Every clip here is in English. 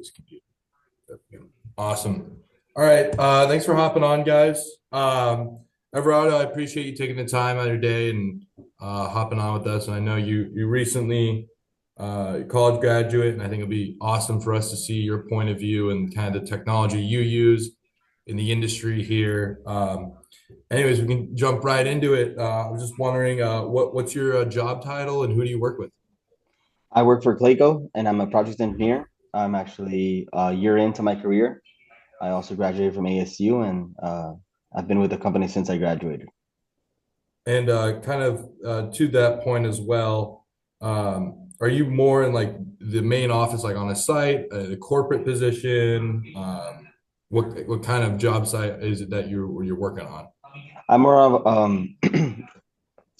this computer. Awesome. All right. Thanks for hopping on, guys. Everardo, I appreciate you taking the time out of your day and hopping on with us. And I know you recently college graduate, and I think it'll be awesome for us to see your point of view and kind of the technology you use in the industry here. Anyways, we can jump right into it. I was just wondering, what's your job title and who do you work with? I work for Clayco and I'm a project engineer. I'm actually a year into my career. I also graduated from ASU and I've been with the company since I graduated. And kind of to that point as well, are you more in like the main office, like on a site, the corporate position? What kind of job site is it that you're working on? I'm more of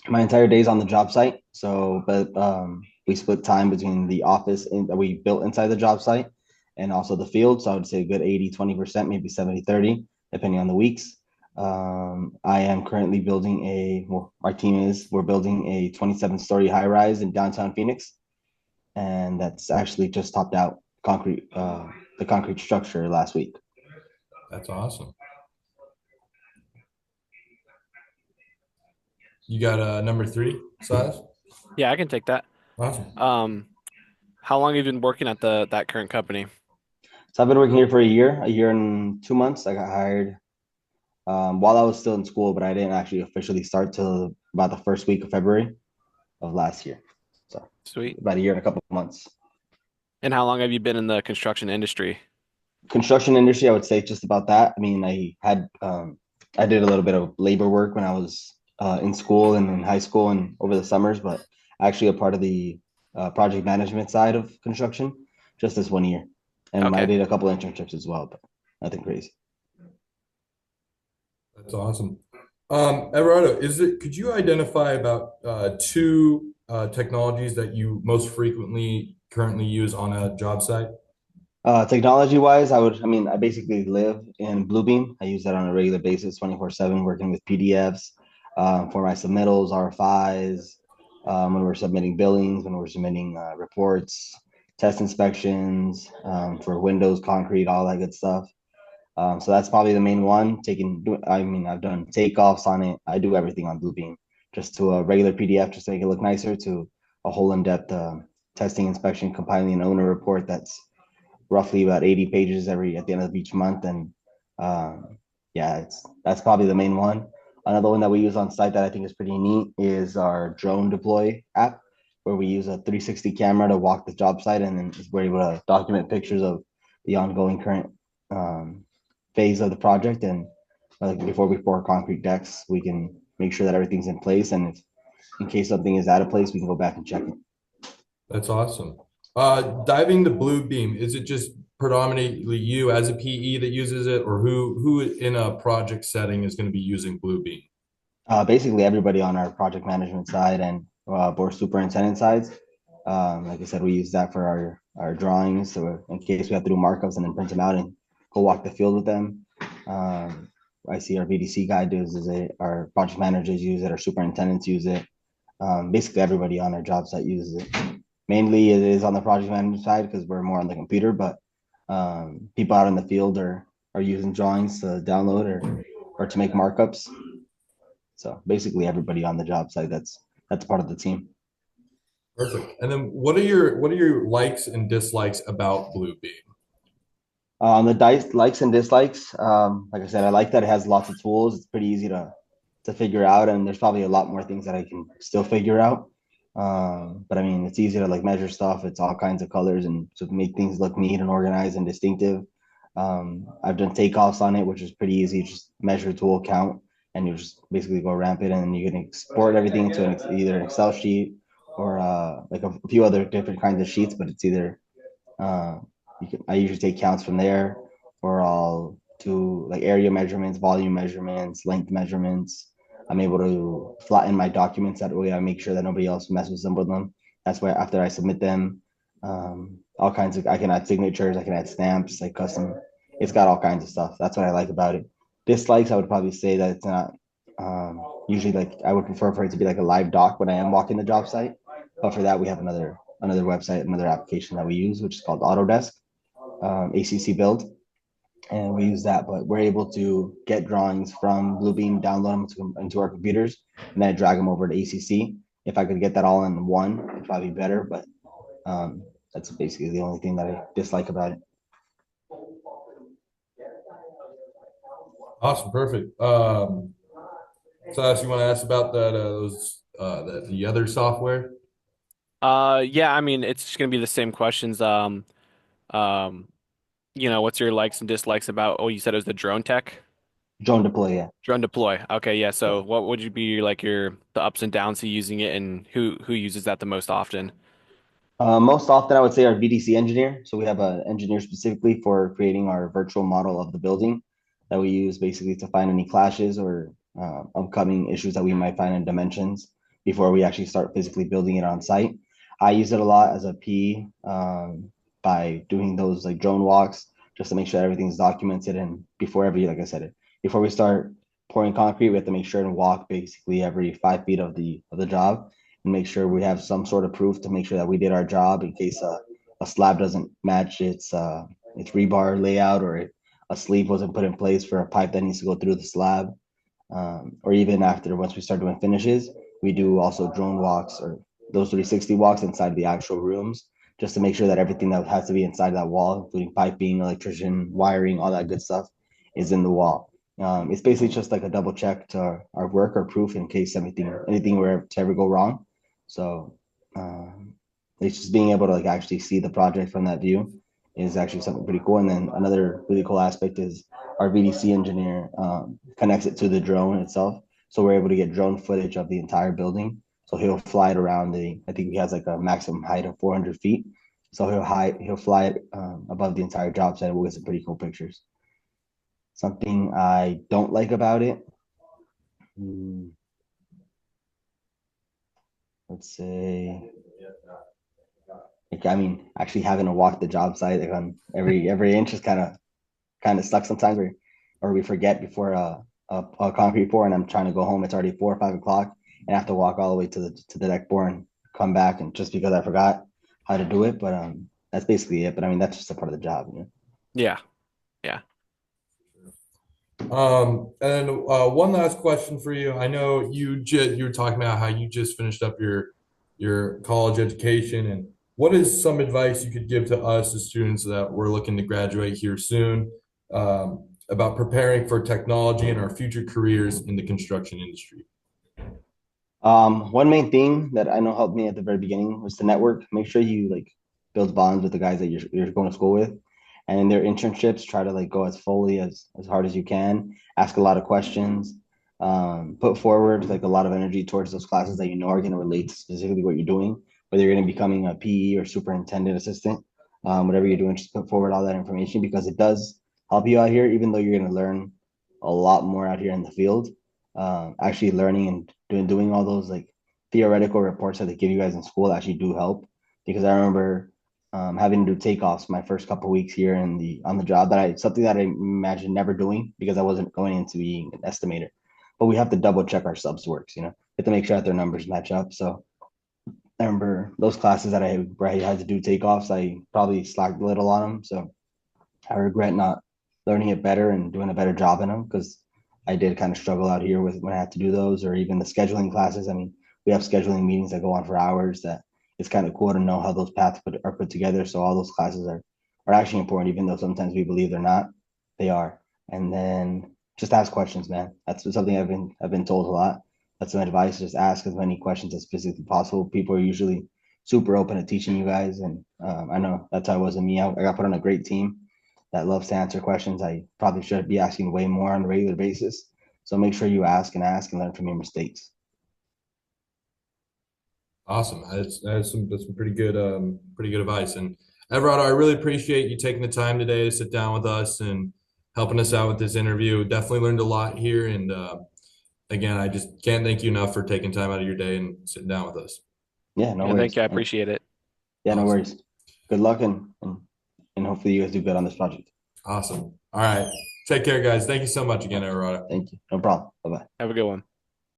my entire day's on the job site. But we split time between the office that we built inside the job site and also the field. So I would say a good 80-20%, maybe 70-30, depending on the weeks. I am currently our team we're building a 27-story high rise in downtown Phoenix. And that's actually just topped out the concrete structure last week. That's awesome. You got number three, Silas? Yeah, I can take that. Awesome. Um, how long have you been working at the that current company? So I've been working here for a year and 2 months. I got hired while I was still in school, but I didn't actually officially start till about the first week of February of last year. So Sweet. about a year and a couple of months. And how long have you been in the construction industry? Construction industry, I would say just about that. I mean, I did a little bit of labor work when I was in school and in high school and over the summers, but actually a part of the project management side of construction just this 1 year. And I Okay. did a couple of internships as well, but nothing crazy. That's awesome. Everardo, could you identify about two technologies that you most frequently currently use on a job site? Technology wise, I basically live in Bluebeam. I use that on a regular basis, 24/7, working with PDFs for my submittals, RFIs, when we're submitting billings, when we're submitting reports, test inspections for windows, concrete, all that good stuff. So that's probably the main one. I've done takeoffs on it. I do everything on Bluebeam, just to a regular PDF, just to make it look nicer, to a whole in-depth testing, inspection, compiling an owner report that's roughly about 80 pages at the end of each month. And yeah, that's probably the main one. Another one that we use on site that I think is pretty neat is our drone deploy app, where we use a 360 camera to walk the job site, and then we're able to document pictures of the ongoing current phase of the project. And like before we pour concrete decks, we can make sure that everything's in place. And if in case something is out of place, we can go back and check it. That's awesome. Diving the blue beam, is it just predominantly you as a PE that uses it, or who in a project setting is going to be using blue beam? Basically, everybody on our project management side and board superintendent sides. Like I said, we use that for our drawings, so in case we have to do markups and then print them out and go walk the field with them. I see our VDC guy uses it, our project managers use it, our superintendents use it. Basically, everybody on our job site uses it. Mainly, it is on the project management side because we're more on the computer, but people out in the field are using drawings to download or to make markups. So basically, everybody on the job site that's part of the team. Perfect. And then what are your likes and dislikes about blue beam? The dice likes and dislikes. Like I said, I like that it has lots of tools. It's pretty easy to figure out, and there's probably a lot more things that I can still figure out. But I mean, it's easy to like measure stuff. It's all kinds of colors and to make things look neat and organized and distinctive. I've done takeoffs on it, which is pretty easy. Just measure tool count, and you just basically go ramp it, and you can export everything into either an Excel sheet or like a few other different kinds of sheets. But it's either uh, I usually take counts from there, or I'll do like area measurements, volume measurements, length measurements. I'm able to flatten my documents that way. I make sure that nobody else messes with them. That's why after I submit them, all kinds of I can add signatures, I can add stamps, like custom. It's got all kinds of stuff. That's what I like about it. Dislikes, I would probably say that it's not. Usually, like I would prefer for it to be like a live doc when I am walking the job site. But for that, we have another website, another application that we use, which is called Autodesk. ACC build, and we use that. But we're able to get drawings from Bluebeam, download them into our computers, and then drag them over to ACC. If I could get that all in one, it'd probably be better. But that's basically the only thing that I dislike about it. Awesome, perfect. Silas, you want to ask about the other software? Yeah, I mean, it's just gonna be the same questions. Um, what's your likes and dislikes about, oh, you said it was the drone tech? Drone deploy, yeah. Drone deploy. Okay, yeah. Yeah. So what would you be like the ups and downs to using it, and who uses that the most often? Most often, I would say our VDC engineer. So we have an engineer specifically for creating our virtual model of the building that we use basically to find any clashes or upcoming issues that we might find in dimensions before we actually start physically building it on site. I use it a lot as a P by doing those like drone walks just to make sure everything's documented. And before like I said, before we start pouring concrete, we have to make sure and walk basically every 5 feet of the job and make sure we have some sort of proof to make sure that we did our job in case a slab doesn't match its rebar layout or a sleeve wasn't put in place for a pipe that needs to go through the slab. Or even after, once we start doing finishes, we do also drone walks or those 360 walks inside the actual rooms just to make sure that everything that has to be inside that wall, including piping, electrician, wiring, all that good stuff, is in the wall. It's basically just like a double check to our work or proof in case anything were to ever go wrong. So it's just being able to like actually see the project from that view is actually something pretty cool. And then another really cool aspect is our VDC engineer connects it to the drone itself. So we're able to get drone footage of the entire building. So he'll fly it around I think he has like a maximum height of 400 feet. So he'll fly it above the entire job site. We'll get some pretty cool pictures. Something I don't like about it. Let's say, like, I mean, actually having to walk the job site like on every inch is kind of sucks sometimes, or we forget before a concrete pour, and I'm trying to go home. It's already 4 or 5 o'clock, and I have to walk all the way to the deck pour and come back, and just because I forgot how to do it. But that's basically it. But I mean, that's just a part of the job, you know? Yeah, yeah. And one last question for you. I know you were talking about how you just finished up your college education, and what is some advice you could give to us as students that we're looking to graduate here soon, about preparing for technology and our future careers in the construction industry? One main thing that I know helped me at the very beginning was to network. Make sure you like build bonds with the guys that you're going to school with, and in their internships, try to like go as fully as hard as you can. Ask a lot of questions. Put forward like a lot of energy towards those classes that you know are going to relate to specifically what you're doing. Whether you're going to be becoming a PE or superintendent assistant, whatever you're doing, just put forward all that information because it does help you out here. Even though you're going to learn a lot more out here in the field, actually learning and doing all those like theoretical reports that they give you guys in school actually do help because I remember having to do takeoffs my first couple weeks here on the job something that I imagined never doing because I wasn't going into being an estimator. But we have to double check our subs works, you know. We have to make sure that their numbers match up. So I remember those classes where I had to do takeoffs, I probably slacked a little on them. So I regret not learning it better and doing a better job in them because I did kind of struggle out here with when I had to do those or even the scheduling classes. I mean, we have scheduling meetings that go on for hours that it's kind of cool to know how those paths are put together. So all those classes are actually important, even though sometimes we believe they're not, they are. And then just ask questions, man. That's something I've been told a lot. That's some advice. Just ask as many questions as physically possible. People are usually super open to teaching you guys. And I know that's how it was in me. I got put on a great team that loves to answer questions. I probably should be asking way more on a regular basis. So make sure you ask and learn from your mistakes. Awesome. That's some pretty good advice. And Everardo, I really appreciate you taking the time today to sit down with us and helping us out with this interview. Definitely learned a lot here. And again, I just can't thank you enough for taking time out of your day and sitting down with us. Yeah, no Yeah, thank worries. you. I And appreciate it. yeah, no Awesome. worries. Good luck and hopefully you guys do good on this project. Awesome. All right. Take care, guys. Thank you so much again, Everardo. Thank you. No problem. Bye bye. Have a good one.